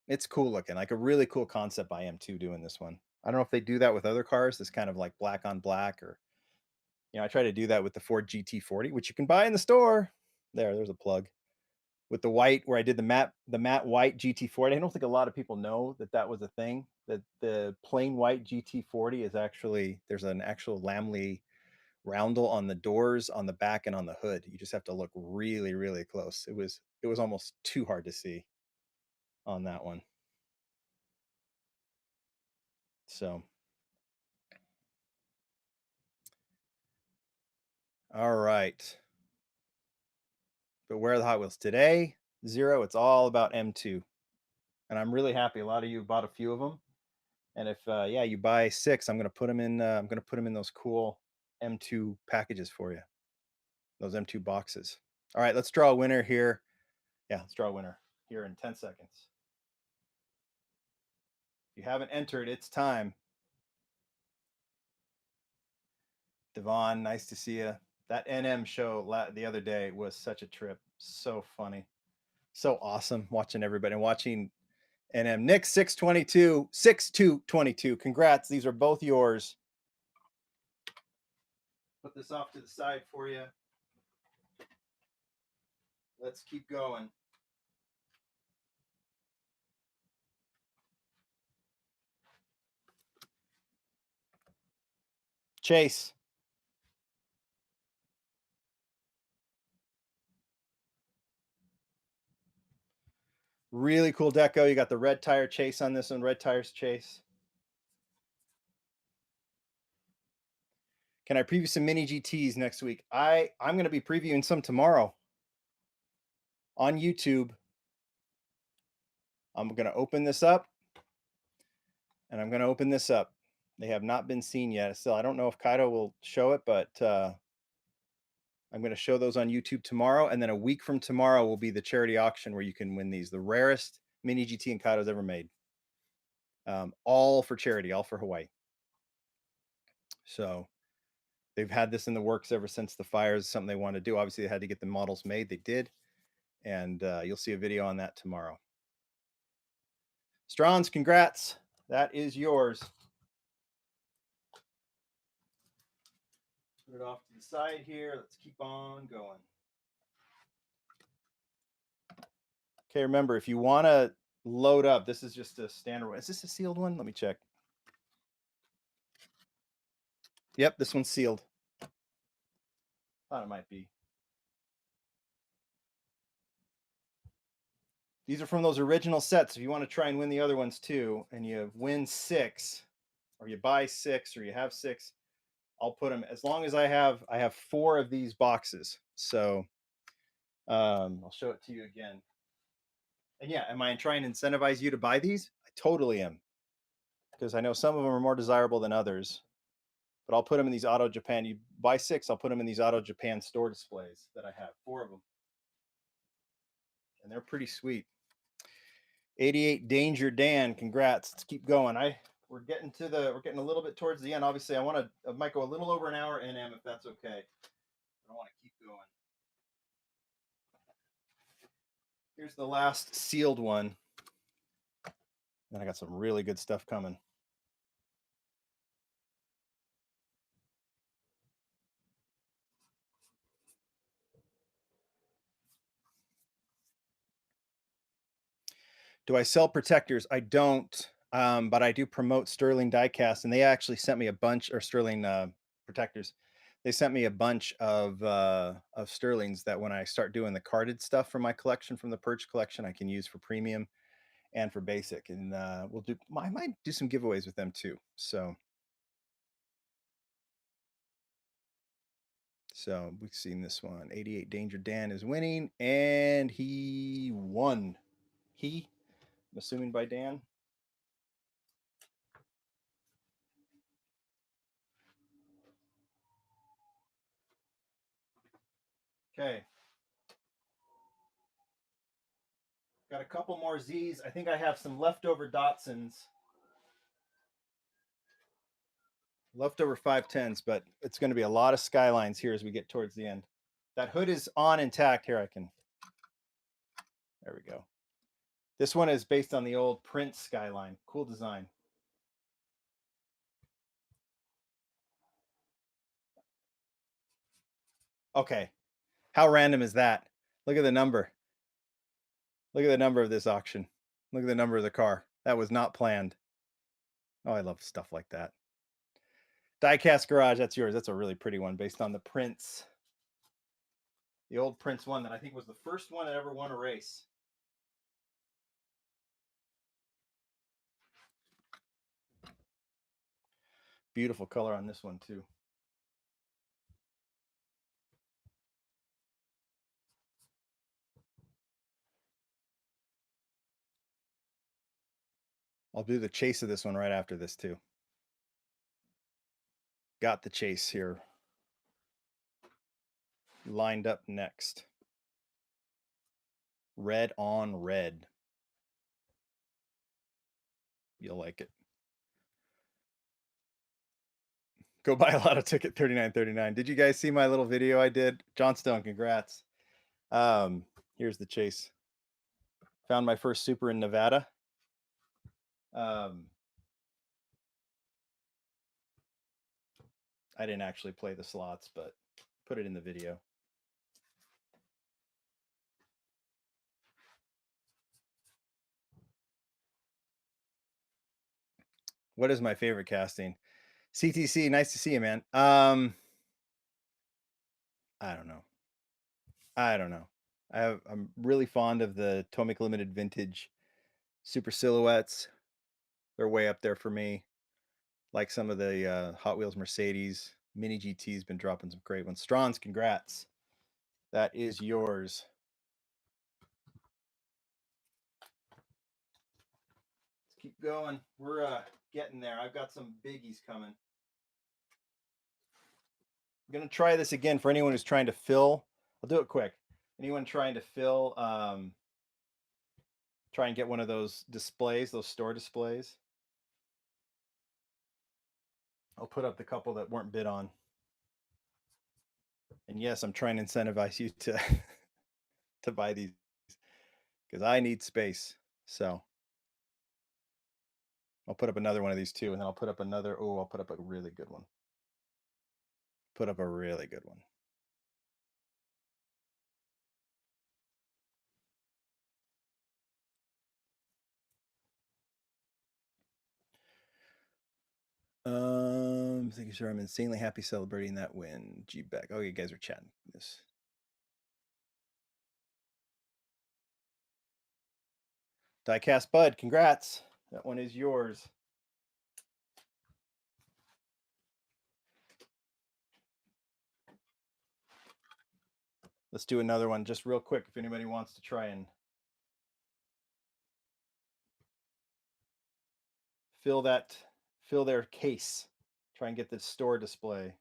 It's cool looking, like a really cool concept by M2 doing this one. I don't know if they do that with other cars, this kind of like black on black, or I try to do that with the Ford GT40, which you can buy in the store. There's a plug. With the white, where I did the matte white GT40. I don't think a lot of people know that that was a thing. That the plain white GT40 is actually, there's an actual Lamley roundel on the doors, on the back, and on the hood. You just have to look really, really close. It was almost too hard to see on that one. So, all right. But where are the Hot Wheels today? Zero. It's all about M2, and I'm really happy. A lot of you bought a few of them, and if you buy 6, I'm gonna put them in. I'm gonna put them in those cool M2 packages for you. Those M2 boxes. All right, let's draw a winner here. Yeah, let's draw a winner here in 10 seconds. If you haven't entered, it's time. Devon, nice to see you. That NM show the other day was such a trip. So funny. So awesome watching everybody and watching NM. Nick 622, 6222. Congrats. These are both yours. Put this off to the side for you. Let's keep going. Chase. Really cool deco. You got the red tire chase on this one, red tires chase. Can I preview some mini GTs next week? I'm going to be previewing some tomorrow on YouTube. I'm going to open this up, and I'm going to open this up. They have not been seen yet. Still, I don't know if Kaido will show it, but I'm going to show those on YouTube tomorrow, and then a week from tomorrow will be the charity auction where you can win these. The rarest, Mini GT and Kaidos ever made. All for charity, all for Hawaii. So they've had this in the works ever since the fires. Something they wanted to do. Obviously, they had to get the models made. They did, and you'll see a video on that tomorrow. Strons, congrats. That is yours. Put it off to the side here. Let's keep on going. Okay, remember, if you want to load up, this is just a standard one. Is this a sealed one? Let me check. Yep, this one's sealed. Thought it might be. These are from those original sets. If you want to try and win the other ones too, and you win 6, or you buy 6, or you have 6, I'll put them. As long as I have 4 of these boxes. So I'll show it to you again. And yeah, am I trying to incentivize you to buy these? I totally am, because I know some of them are more desirable than others. But I'll put them in these Auto Japan. You buy 6, I'll put them in these Auto Japan store displays that I have, 4 of them, and they're pretty sweet. 88 Danger Dan, congrats. Let's keep going. We're getting a little bit towards the end. Obviously, I might go a little over an hour, NM, if that's okay. I want to keep going. Here's the last sealed one. Then I got some really good stuff coming. Do I sell protectors? I don't, but I do promote Sterling diecast, and they actually sent me a bunch, or Sterling protectors. They sent me a bunch of Sterlings that when I start doing the carded stuff from my collection, from the Purge collection, I can use for premium and for basic, and I might do some giveaways with them too. So we've seen this one. 88 Danger Dan is winning, and he won. I'm assuming by Dan. Okay. Got a couple more Z's. I think I have some leftover Datsuns. Leftover 510s, but it's going to be a lot of Skylines here as we get towards the end. That hood is on intact. Here, there we go. This one is based on the old Prince Skyline. Cool design. Okay. How random is that? Look at the number. Look at the number of this auction. Look at the number of the car. That was not planned. Oh, I love stuff like that. Diecast Garage, that's yours. That's a really pretty one based on the Prince. The old Prince one that I think was the first one that ever won a race. Beautiful color on this one too. I'll do the chase of this one right after this too. Got the chase here lined up next. Red on red. You'll like it. Go buy a lot of ticket 39.39. Did you guys see my little video I did? Johnstone, congrats. Here's the chase. Found my first super in Nevada. I didn't actually play the slots, but put it in the video. What is my favorite casting? CTC, nice to see you, man. I don't know. I'm really fond of the Tomic Limited Vintage Super Silhouettes. They're way up there for me. Like some of the Hot Wheels Mercedes. Mini GT's been dropping some great ones. Strons, congrats. That is yours. Let's keep going. We're getting there. I've got some biggies coming. I'm going to try this again for anyone who's trying to fill. I'll do it quick. Anyone trying to fill Try and get one of those displays, those store displays. I'll put up the couple that weren't bid on. And yes, I'm trying to incentivize you to to buy these because I need space. So I'll put up another one of these too, and then I'll put up another. Oh, I'll put up a really good one. Put up a really good one. Thank you, sir. I'm insanely happy celebrating that win. G back. Oh, you guys are chatting this. Diecast Bud, congrats. That one is yours. Let's do another one just real quick if anybody wants to try and fill their case. Try and get the store display.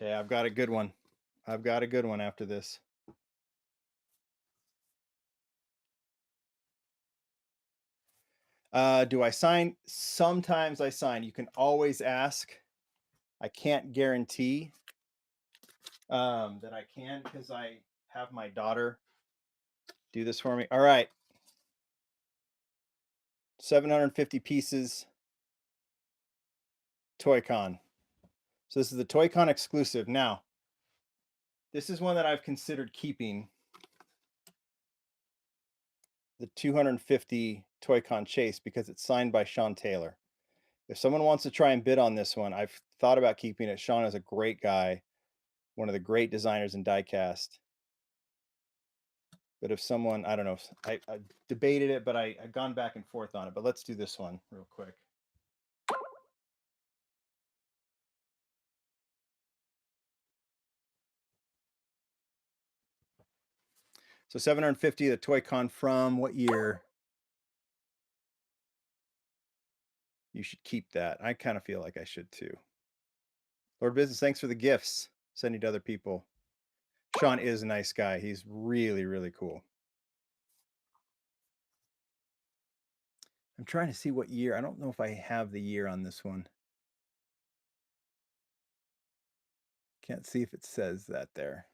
Okay, I've got a good one. I've got a good one after this. Do I sign? Sometimes I sign. You can always ask. I can't guarantee that I can because I have my daughter do this for me. All right. 750 pieces Toy-Con. So this is the Toy-Con exclusive. Now, this is one that I've considered keeping. The 250 Toy-Con Chase because it's signed by Sean Taylor. If someone wants to try and bid on this one, I've thought about keeping it. Sean is a great guy, one of the great designers in diecast. But if someone, I don't know, I debated it, but I've gone back and forth on it. But let's do this one real quick. So 750, the Toy-Con from what year? You should keep that. I kind of feel like I should too. Lord Business, thanks for the gifts. Sending to other people. Sean is a nice guy. He's really, really cool. I'm trying to see what year. I don't know if I have the year on this one. Can't see if it says that there.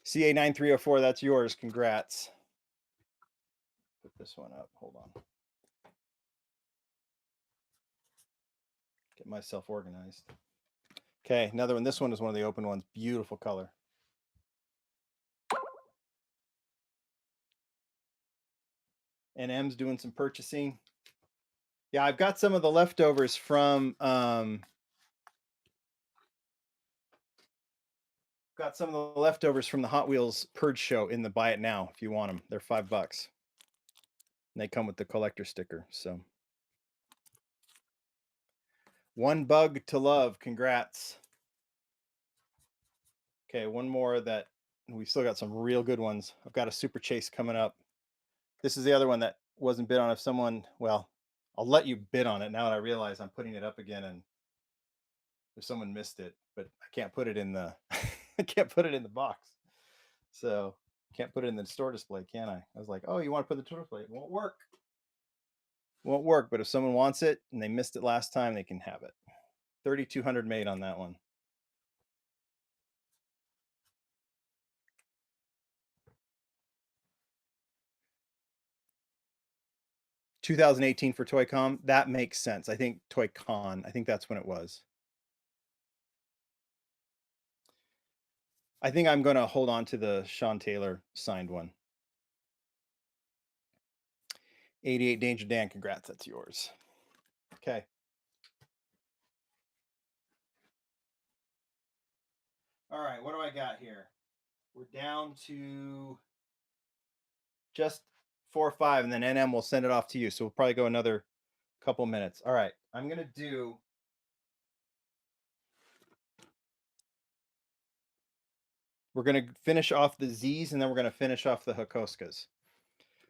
CA9304, that's yours. Congrats. Put this one up. Hold on. Get myself organized. Okay, another one. This one is one of the open ones. Beautiful color. And M's doing some purchasing. Yeah, I've got some of the leftovers from the Hot Wheels Purge show in the buy it now if you want them. They're $5. And they come with the collector sticker. So one bug to love. Congrats. Okay, one more that we've still got some real good ones. I've got a super chase coming up. This is the other one that wasn't bid on. If someone, well, I'll let you bid on it now that I realize I'm putting it up again and if someone missed it, but I can't put it in the I can't put it in the box. So can't put it in the store display, can I? I was like, oh, you want to put the store display? It won't work. Won't work, but if someone wants it and they missed it last time, they can have it. 3,200 made on that one. $2018 for Toy-Con. That makes sense. I think Toy-Con. I think that's when it was. I think I'm going to hold on to the Sean Taylor signed one. 88 Danger Dan, congrats. That's yours. Okay. All right, what do I got here? We're down to just 4 or 5, and then NM will send it off to you. So we'll probably go another couple minutes. All right, I'm going to do We're going to finish off the Z's, and then we're going to finish off the Hakoskas.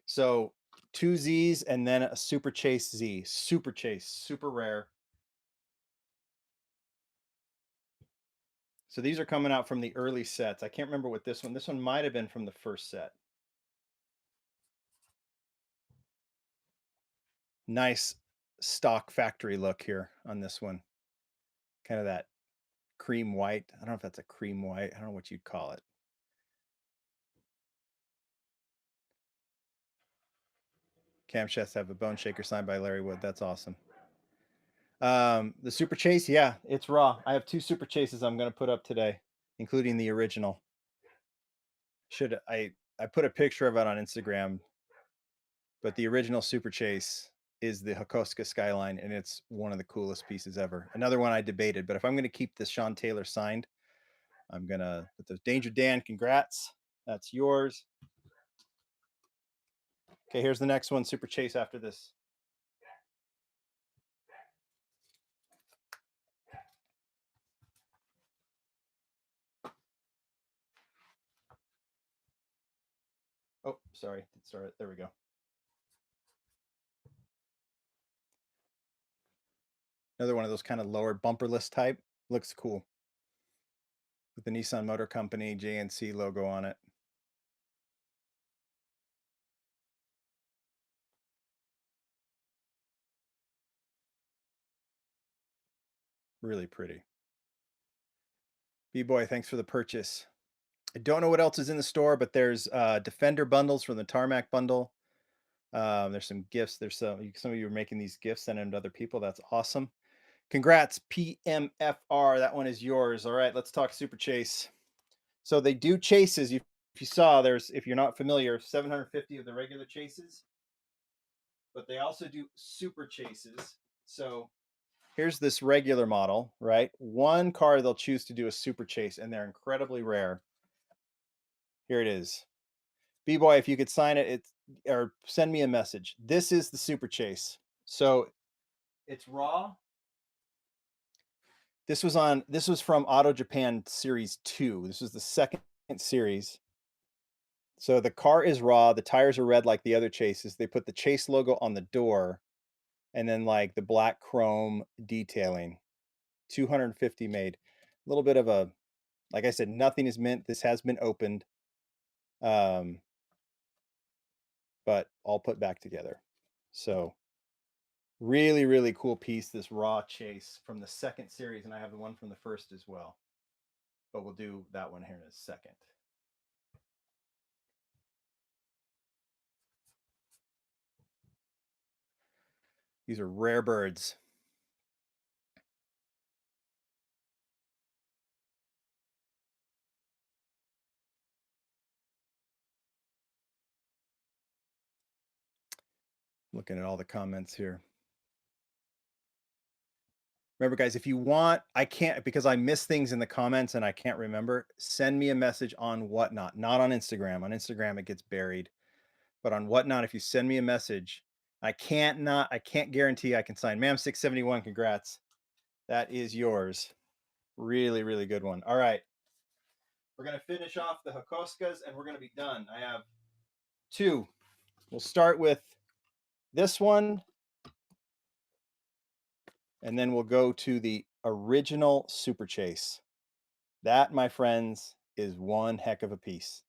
So 2 Z's and then a Super Chase Z. Super Chase, super rare. So these are coming out from the early sets. I can't remember what this one might have been from the first set. Nice stock factory look here on this one. Kind of that cream white. I don't know if that's a cream white. I don't know what you'd call it. Camshafts have a bone shaker signed by Larry Wood. That's awesome. The Super Chase, yeah, it's raw. I have 2 Super Chases I'm going to put up today, including the original. I put a picture of it on Instagram, but the original Super Chase is the Hakoska Skyline, and it's one of the coolest pieces ever. Another one I debated, but if I'm going to keep this Sean Taylor signed, I'm going to put the Danger Dan. Congrats. That's yours. Okay, here's the next one, Super Chase after this. Oh, sorry. There we go. Another one of those kind of lower bumperless type. Looks cool. With the Nissan Motor Company JNC logo on it. Really pretty. B-Boy, thanks for the purchase. I don't know what else is in the store, but there's Defender bundles from the Tarmac bundle. There's some gifts. There's some of you are making these gifts, sending them to other people. That's awesome. Congrats, PMFR. That one is yours. All right, let's talk Super Chase. So they do chases. If you saw, if you're not familiar, 750 of the regular chases, but they also do Super Chases. So here's this regular model, right? One car they'll choose to do a Super Chase, and they're incredibly rare. Here it is. B-Boy, if you could sign it, or send me a message. This is the Super Chase. So it's raw. This was from Auto Japan Series 2. This was the second series. So the car is raw. The tires are red like the other chases. They put the Chase logo on the door, and then like the black chrome detailing. 250 made. A little bit of a, like I said, nothing is mint. This has been opened, but all put back together. So really, really cool piece, this raw Chase from the second series, and I have the one from the first as well. But we'll do that one here in a second. These are rare birds. Looking at all the comments here. Remember, guys, if you want, I can't, because I miss things in the comments and I can't remember, send me a message on Whatnot, not on Instagram. On Instagram, it gets buried. But on Whatnot, if you send me a message, I can't guarantee I can sign. Ma'am 671, congrats. That is yours. Really, really good one. All right. We're going to finish off the Hakoskas and we're going to be done. I have 2. We'll start with this one. And then we'll go to the original Super Chase. That, my friends, is one heck of a piece.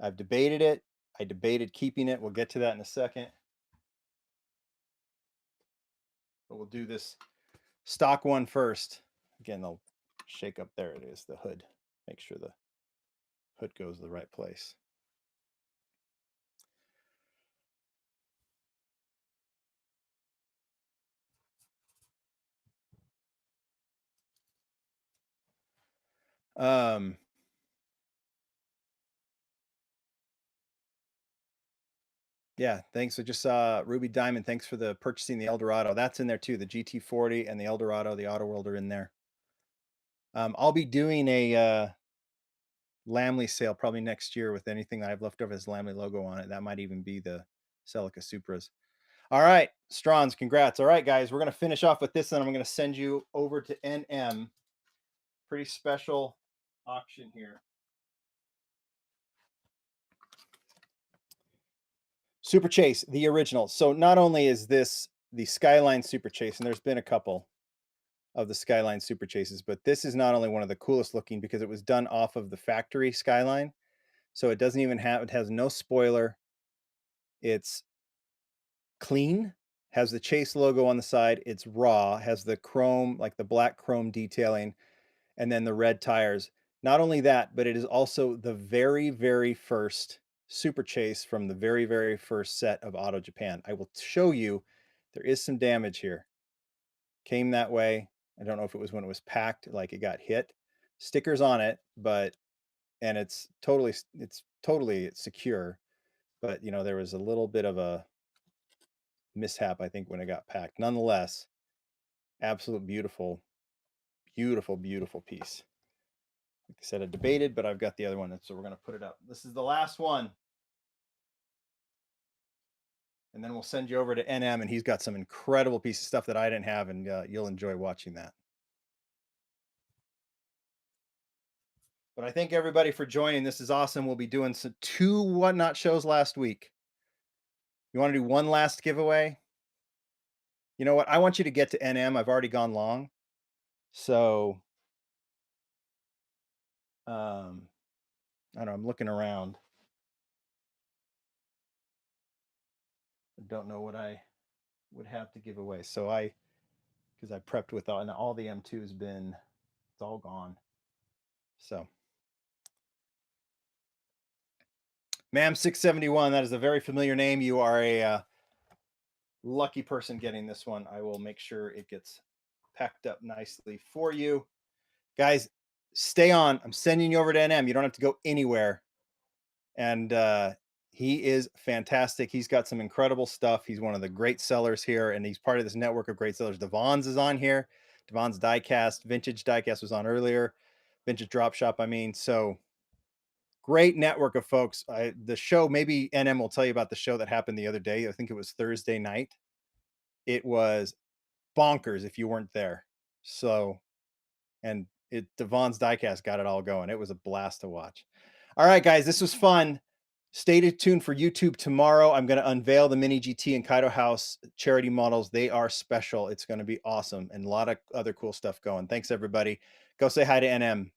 I've debated it. I debated keeping it. We'll get to that in a second. But we'll do this stock one first. Again, they'll shake up. There it is, the hood. Make sure the hood goes the right place. Yeah, thanks. I just saw Ruby Diamond. Thanks for the purchasing the Eldorado. That's in there too. The GT40 and the Eldorado, the Auto World are in there. I'll be doing a Lamley sale probably next year with anything that I've left over as Lamley logo on it. That might even be the Celica Supras. All right, Strons, congrats. All right, guys, we're going to finish off with this, and I'm going to send you over to NM. Pretty special auction here. Super Chase, the original. So not only is this the Skyline Super Chase, and there's been a couple of the Skyline Super Chases, but this is not only one of the coolest looking because it was done off of the factory Skyline. So it doesn't even have, it has no spoiler. It's clean, has the Chase logo on the side. It's raw, has the chrome, like the black chrome detailing, and then the red tires. Not only that, but it is also the very, very first Super Chase from the very, very first set of Auto Japan. I will show you, there is some damage here. Came that way. I don't know if it was when it was packed, like it got hit. Stickers on it, but and it's totally secure. But you know, there was a little bit of a mishap, I think, when it got packed. Nonetheless, absolute beautiful, beautiful, beautiful piece. Like I said, I debated, but I've got the other one, so we're gonna put it up. This is the last one. And then we'll send you over to NM, and he's got some incredible piece of stuff that I didn't have, and you'll enjoy watching that. But I thank everybody for joining. This is awesome. We'll be doing some 2 Whatnot shows last week. You want to do one last giveaway? You know what? I want you to get to NM. I've already gone long. So, I don't know. I'm looking around. I don't know what I would have to give away. So because I prepped with all the M2 has been, it's all gone. So, Ma'am 671, that is a very familiar name. You are a lucky person getting this one. I will make sure it gets packed up nicely for you. Guys, stay on. I'm sending you over to NM. You don't have to go anywhere. And he is fantastic. He's got some incredible stuff. He's one of the great sellers here, and he's part of this network of great sellers. Devon's is on here. Devon's Diecast, Vintage Diecast was on earlier. Vintage Drop Shop, I mean. So great network of folks. The show, maybe NM will tell you about the show that happened the other day. I think it was Thursday night. It was bonkers if you weren't there. So, and Devon's Diecast got it all going. It was a blast to watch. All right, guys, this was fun. Stay tuned for YouTube tomorrow. I'm going to unveil the Mini GT and Kaido House charity models. They are special. It's going to be awesome, and a lot of other cool stuff going. Thanks, everybody. Go say hi to NM.